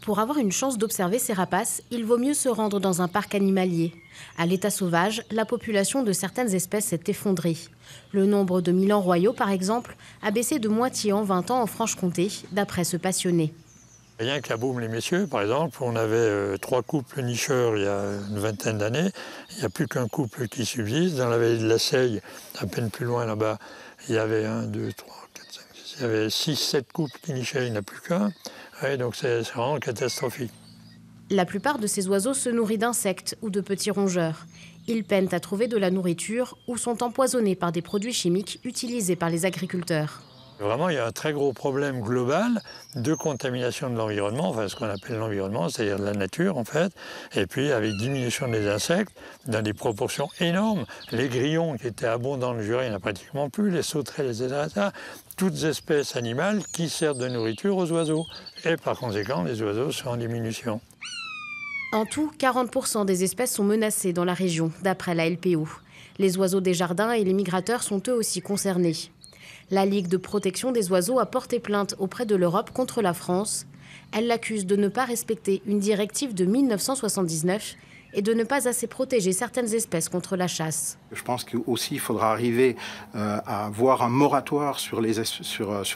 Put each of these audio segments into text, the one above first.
Pour avoir une chance d'observer ces rapaces, il vaut mieux se rendre dans un parc animalier. À l'état sauvage, la population de certaines espèces s'est effondrée. Le nombre de milans royaux, par exemple, a baissé de moitié en 20 ans en Franche-Comté, d'après ce passionné. Rien qu'à Baume-les-Messieurs, par exemple, on avait 3 couples nicheurs il y a une vingtaine d'années. Il n'y a plus qu'un couple qui subsiste. Dans la vallée de la Seille, à peine plus loin là-bas, il y avait 1, 2, 3, 4, 5, 6. Il y avait 6, 7 couples qui nichaient, il n'y en a plus qu'un. Ouais, donc c'est vraiment catastrophique. La plupart de ces oiseaux se nourrissent d'insectes ou de petits rongeurs. Ils peinent à trouver de la nourriture ou sont empoisonnés par des produits chimiques utilisés par les agriculteurs. Vraiment, il y a un très gros problème global de contamination de l'environnement, enfin ce qu'on appelle l'environnement, c'est-à-dire de la nature en fait, et puis avec diminution des insectes dans des proportions énormes. Les grillons qui étaient abondants dans le Jura, il n'y en a pratiquement plus, les sauterelles, etc. Toutes espèces animales qui servent de nourriture aux oiseaux. Et par conséquent, les oiseaux sont en diminution. En tout, 40% des espèces sont menacées dans la région, d'après la LPO. Les oiseaux des jardins et les migrateurs sont eux aussi concernés. La Ligue de protection des oiseaux a porté plainte auprès de l'Europe contre la France. Elle l'accuse de ne pas respecter une directive de 1979 et de ne pas assez protéger certaines espèces contre la chasse. Je pense qu'aussi il faudra arriver à avoir un moratoire sur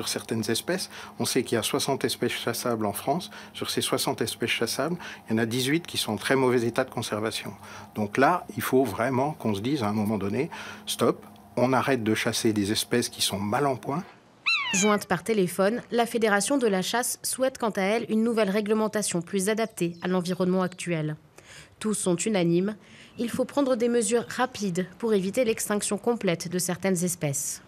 certaines espèces. On sait qu'il y a 60 espèces chassables en France. Sur ces 60 espèces chassables, il y en a 18 qui sont en très mauvais état de conservation. Donc là, il faut vraiment qu'on se dise à un moment donné, stop, on arrête de chasser des espèces qui sont mal en point. Jointe par téléphone, la Fédération de la chasse souhaite quant à elle une nouvelle réglementation plus adaptée à l'environnement actuel. Tous sont unanimes, il faut prendre des mesures rapides pour éviter l'extinction complète de certaines espèces.